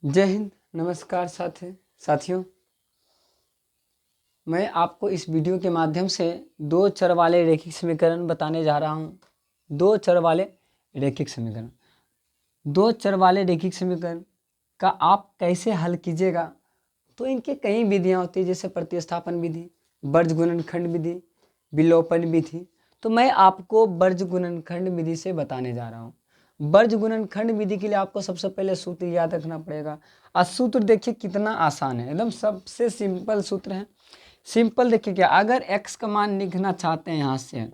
जय हिंद, नमस्कार साथियों। मैं आपको इस वीडियो के माध्यम से दो चर वाले रैखिक समीकरण बताने जा रहा हूँ। दो चर वाले रैखिक समीकरण का आप कैसे हल कीजिएगा, तो इनके कई विधियाँ होती है, जैसे प्रतिस्थापन विधि, वर्जगुणनखंड विधि, विलोपन विधि। तो मैं आपको वर्जगुणनखंड विधि से बताने जा रहा हूँ। वर्जगुणनखंड विधि के लिए आपको सबसे पहले सूत्र याद रखना पड़ेगा। और सूत्र देखिए कितना आसान है, एकदम सबसे सिंपल सूत्र है। सिंपल देखिए क्या, अगर x का मान लिखना चाहते हैं, यहाँ से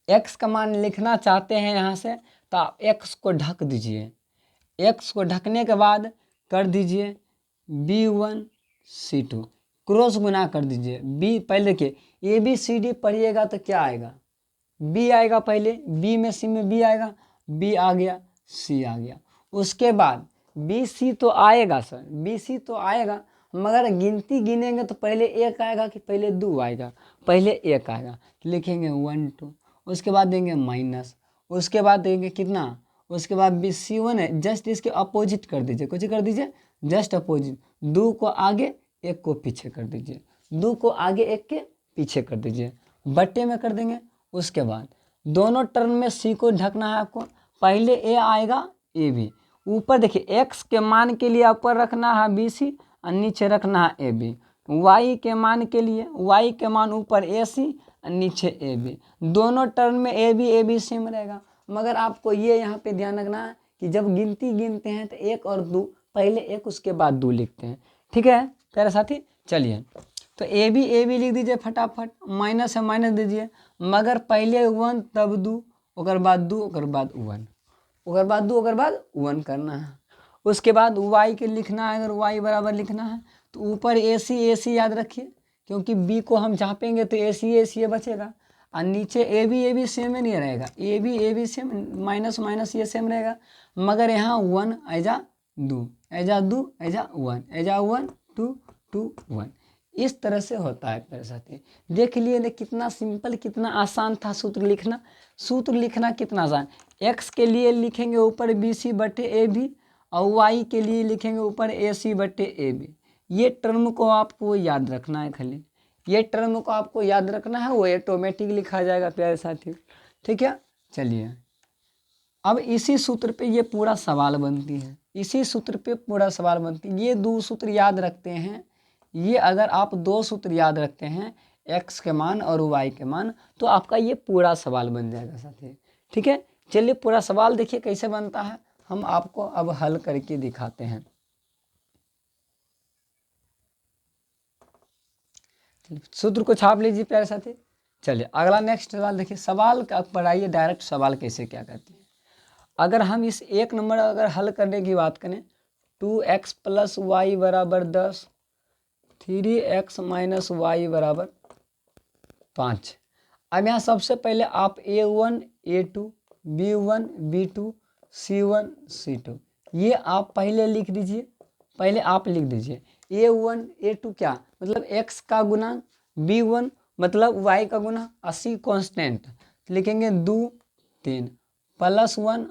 x का मान लिखना चाहते हैं यहाँ से, तो आप x को ढक दीजिए। x को ढकने के बाद कर दीजिए b1 c2, क्रॉस गुना कर दीजिए। b पहले देखिए ABCD पढ़िएगा तो क्या आएगा, b आएगा, पहले b में c में b आएगा, b आ गया, c आ गया। उसके बाद BC तो आएगा सर, BC तो आएगा, मगर गिनती गिनेंगे तो पहले एक आएगा कि पहले दो आएगा, पहले एक आएगा। लिखेंगे 1 2, उसके बाद देंगे माइनस, उसके बाद देंगे कितना, उसके बाद BC1 है, जस्ट इसके अपोजिट कर दीजिए। कुछ कर दीजिए, जस्ट अपोजिट। 2 को आगे 1 को पीछे कर दीजिए, 2 को आगे 1 के पीछे कर दीजिए, बट्टे में कर देंगे। उसके बाद दोनों टर्म में C को ढकना है आपको। पहले A आएगा AB, ऊपर देखिए x के मान के लिए ऊपर रखना है BC और नीचे रखना है AB। y के मान के लिए y के मान ऊपर AC और नीचे AB। दोनों टर्म में AB सेम रहेगा, मगर आपको ये यहाँ पे ध्यान रखना है कि जब गिनती गिनते हैं तो 1 और 2, पहले 1 उसके बाद 2 लिखते हैं। ठीक है प्यारे साथी, चलिए तो AB लिख दीजिए फटाफट, माइनस है माइनस दीजिए, मगर पहले 1 तब 2, ओकर बाद 2, ओकर बाद 1, ओकर बाद 2, ओकर बाद 1 करना है। उसके बाद y के लिखना है, अगर y बराबर लिखना है तो ऊपर AC याद रखिए, क्योंकि b को हम झापेंगे तो AC बचेगा, और नीचे AB सेम ही नहीं रहेगा, AB सेम, माइनस माइनस ये सेम रहेगा, मगर यहाँ 1 ऐजा 2 ऐजा 2 ऐजा 1 ऐजा 1 2 2 1, इस तरह से होता है मेरे साथी। देख लिए ना कितना सिंपल, कितना आसान था सूत्र लिखना। सूत्र लिखना कितना आसान, x के लिए लिखेंगे ऊपर BC बटे AB, और y के लिए लिखेंगे ऊपर AC बटे AB। ये टर्म को आपको याद रखना है, खाली ये टर्म को आपको याद रखना है, वो ऑटोमेटिक लिखा जाएगा प्यारे साथियों। ठीक है, चलिए अब इसी सूत्र पे ये पूरा सवाल बनती है, इसी सूत्र पे पूरा सवाल बनती है। ये दो सूत्र याद रखते हैं, ये अगर आप दो सूत्र याद रखते हैं, x के मान और y के मान, तो आपका ये पूरा सवाल बन जाएगा साथी। ठीक है, चलिए पूरा सवाल देखिए कैसे बनता है, हम आपको अब हल करके दिखाते हैं। सूत्र को छाप लीजिए प्यारे साथी। चलिए अगला नेक्स्ट सवाल देखिए, सवाल का पढ़ाइए डायरेक्ट सवाल कैसे क्या करती है। अगर हम इस एक नंबर अगर हल करने की बात करें, 2x प्लस वाई बराबर 10, 3x माइनस वाई बराबर 5। अब यहाँ सबसे पहले आप A1 A2 B1 B2 C1 C2 ये आप पहले लिख दीजिए, पहले आप लिख दीजिए। A1 A2 क्या मतलब x का गुना, B1 मतलब y का गुना, और C कॉन्स्टेंट, लिखेंगे 2 3 प्लस 1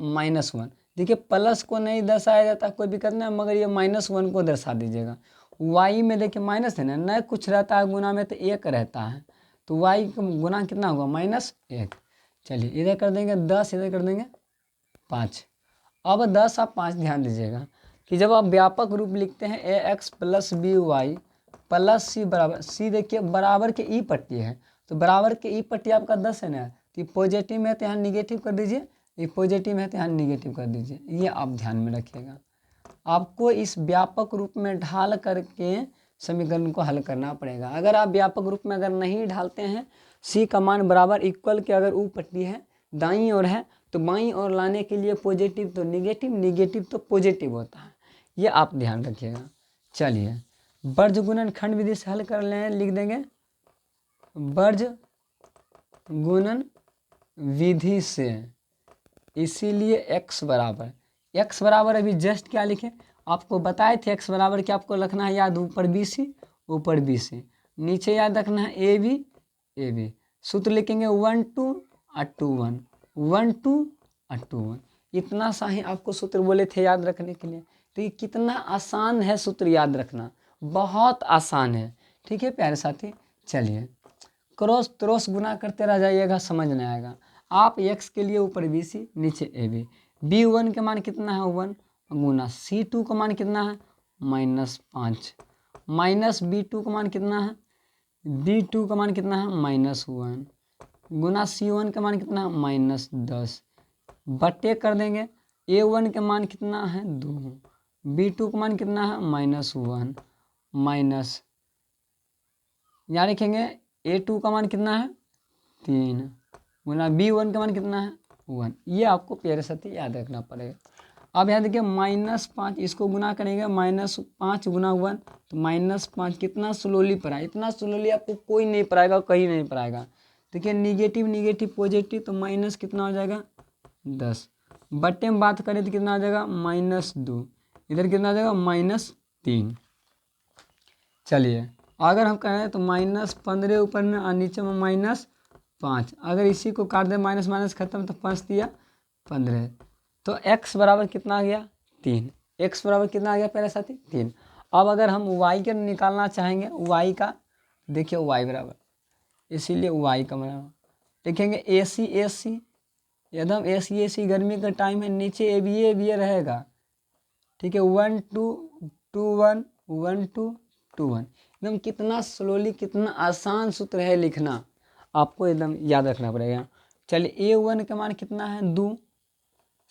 माइनस 1। देखिए प्लस को नहीं दर्शाया जाता, कोई दिक्कत नहीं, मगर ये -1 को दर्शा दीजिएगा। y में देखिए माइनस है ना, न कुछ रहता है गुना में तो 1 रहता है, तो y का गुना कितना होगा -1। चलिए इधर कर देंगे 10, इधर कर देंगे 5। अब 10 आप 5 ध्यान दीजिएगा कि जब आप व्यापक रूप लिखते हैं ax plus B Y plus C बराबर, सी देखिए बराबर के ई पट्टी है, तो बराबर के ई पट्टी आपका 10 है ना, तो ये पॉजिटिव में है तो यहाँ निगेटिव कर दीजिए, ये पॉजिटिव है तो यहाँ निगेटिव कर दीजिए। ये आप ध्यान में रखिएगा, आपको इस व्यापक रूप में ढाल करके समीकरण को हल करना पड़ेगा। अगर आप व्यापक रूप में अगर नहीं ढालते हैं, सी का मान बराबर इक्वल के अगर ऊ पट्टी है दाईं ओर है, तो बाईं ओर लाने के लिए पॉजिटिव तो निगेटिव, निगेटिव तो पॉजिटिव होता है, ये आप ध्यान रखिएगा। चलिए वर्जगुणनखंड विधि से हल कर लें, लिख देंगे वर्जगुणन विधि से, इसीलिए x बराबर अभी जस्ट क्या लिखे, आपको बताए थे x बराबर क्या आपको रखना है याद, ऊपर BC, नीचे याद रखना है AB। सूत्र लिखेंगे 1 2 और 2 1, 1 2 और 2 1। इतना सा ही आपको सूत्र बोले थे याद रखने के लिए। तो ये कितना आसान है सूत्र याद रखना, बहुत आसान है। ठीक है प्यारे साथी, चलिए क्रॉस क्रॉस गुना करते रह जाइएगा, समझ नहीं आएगा। आप x के लिए ऊपर BC नीचे AB, B1 का मान कितना है 1 गुना C2 का मान कितना है -5 माइनस B2 का मान कितना है B2 का मान कितना है -1 गुना C1 का मान कितना है -10 बट्टे कर देंगे। A1 का मान कितना है 2, B2 का मान कितना है -1 माइनस यहाँ लिखेंगे A2 का मान कितना है 3 गुना B1 का मान कितना है 1। ये आपको प्यारे साथी याद रखना पड़ेगा। अब यहाँ देखिए -5 इसको गुना करेंगे -5 गुना 1 तो -5 कितना स्लोली पढ़ा, इतना स्लोली आपको कोई नहीं पढ़ाएगा, कहीं नहीं पढ़ाएगा। देखिए निगेटिव निगेटिव पॉजिटिव तो माइनस कितना हो जाएगा 10 बट्टे में बात करें तो कितना हो जाएगा -2 इधर कितना हो जाएगा -3। चलिए अगर हम करें तो -15 ऊपर में और नीचे में -5, अगर इसी को काट दें माइनस माइनस खत्म तो 5 दिया 15 तो x बराबर कितना आ गया 3। x बराबर कितना आ गया पहले साथी 3। अब अगर हम y का निकालना चाहेंगे y का, देखिए y बराबर, इसीलिए y का बराबर लिखेंगे AC AC एकदम AC AC गर्मी का टाइम है, नीचे ABA रहेगा। ठीक है 1 2 2 1 1 2 2 1 एकदम कितना स्लोली कितना आसान सूत्र है लिखना, आपको एकदम याद रखना पड़ेगा। चलिए A1 का मान कितना है 2,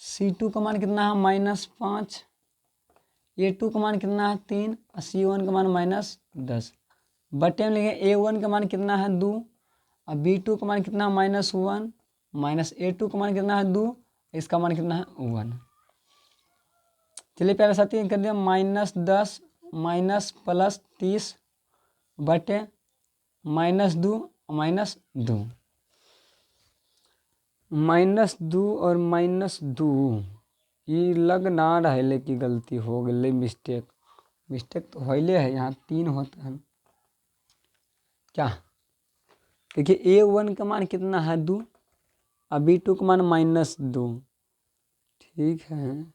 C2 का मान कितना है -5, A2 का मान कितना है 3 और C1 का मान -10 बटे में लिखेंगे A1 का मान कितना है 2 और B2 का मान कितना है -1 माइनस A2 का मान कितना है 2, इसका मान कितना है 1। चलिए प्यारे साथी कर दिया -10 माइनस प्लस 30 बटे -2 -2 -2 और -2 ये लग ना रहे की गलती हो गई, मिस्टेक तो होले है, यहाँ 3 होता है क्या। देखिए A1 का मान कितना है 2 और B2 का मान -2। ठीक है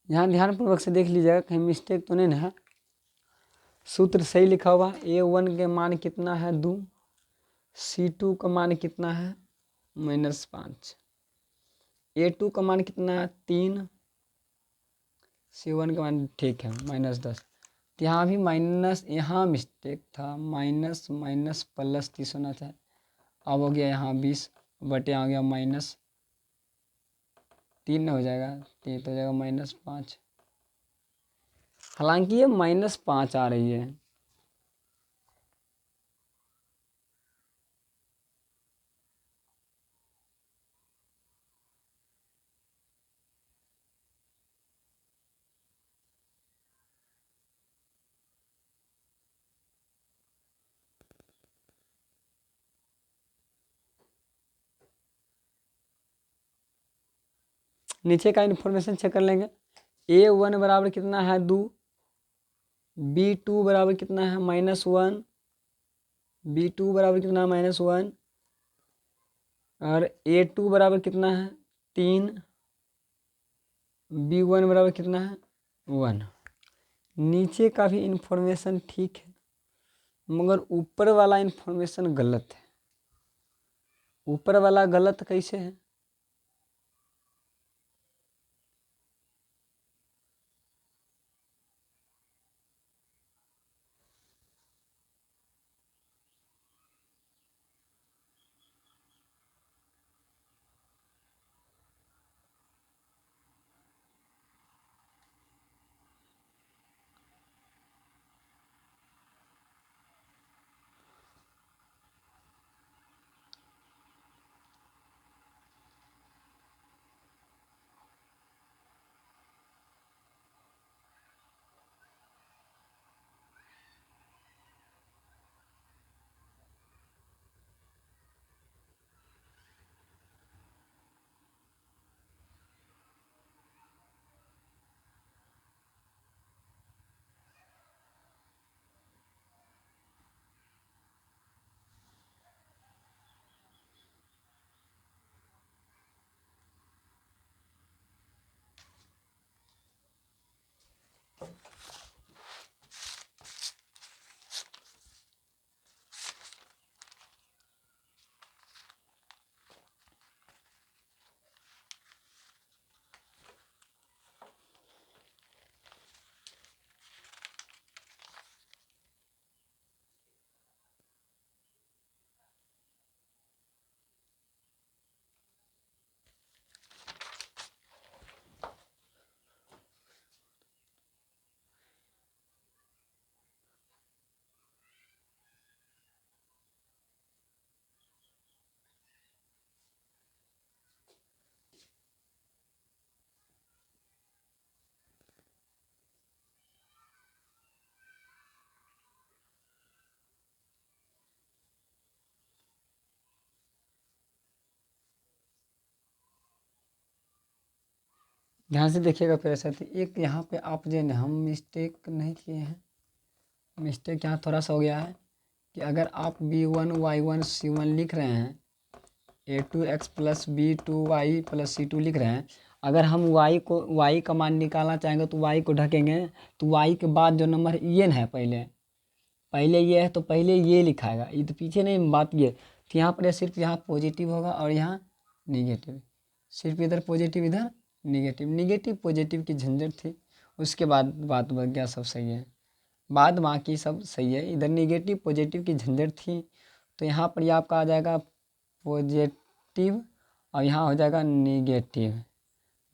यहाँ ध्यानपूर्वक से देख लीजिएगा कहीं मिस्टेक तो नहीं ना है। सूत्र सही लिखा हुआ, A1 के मान कितना है 2, C2 का मान कितना है -5, A2 का मान कितना है 3, C1 का मान ठीक है -10। यहाँ भी माइनस, यहाँ मिस्टेक था, माइनस माइनस प्लस 30 होना था, अब हो गया यहाँ 20 बटे आ गया -3 हो जाएगा, 3 तो हो जाएगा -5। हालांकि ये -5 आ रही है। नीचे का इन्फॉर्मेशन चेक कर लेंगे। A1 बराबर कितना है 2, B2 बराबर कितना है -1, B2 बराबर कितना है -1 और A2 बराबर कितना है 3, B1 बराबर कितना है 1। नीचे का भी इन्फॉर्मेशन ठीक है मगर ऊपर वाला इन्फॉर्मेशन गलत है। ऊपर वाला गलत कैसे है, ध्यान से देखिएगा प्यारे साथी, एक यहाँ पे आप जो है हम मिस्टेक नहीं किए हैं, मिस्टेक यहाँ थोड़ा सा हो गया है कि अगर आप b1 y1 c1 लिख रहे हैं, a2x plus b2y plus c2 लिख रहे हैं, अगर हम y का मान निकालना चाहेंगे तो y को ढकेंगे, तो y के बाद जो नंबर ये है पहले ये है तो पहले ये लिखाएगा, ये तो पीछे नहीं बात ये, तो यहाँ पर सिर्फ यहाँ पॉजिटिव होगा और यहाँ निगेटिव, सिर्फ इधर पॉजिटिव इधर निगेटिव, निगेटिव पॉजिटिव की झंझट थी, उसके बाद बात बन गया, सब सही है, बाद बाकी सब सही है, इधर निगेटिव पॉजिटिव की झंझट थी, तो यहाँ पर ये आपका आ जाएगा पॉजिटिव और यहाँ हो जाएगा निगेटिव।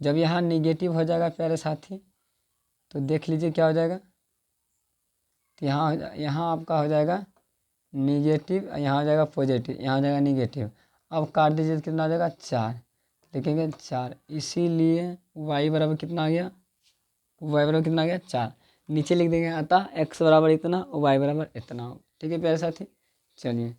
जब यहाँ निगेटिव हो जाएगा प्यारे साथी तो देख लीजिए क्या हो जाएगा, तो यहाँ आपका हो जाएगा निगेटिव, यहाँ हो जाएगा पॉजिटिव, यहाँ हो जाएगा निगेटिव। अब काट दीजिए तो कितना आ जाएगा 4, लिखेंगे 4, इसीलिए y बराबर कितना आ गया, y बराबर कितना आ गया 4, नीचे लिख देंगे अतः x बराबर इतना y बराबर इतना। ठीक है प्यारे साथी, चलिए।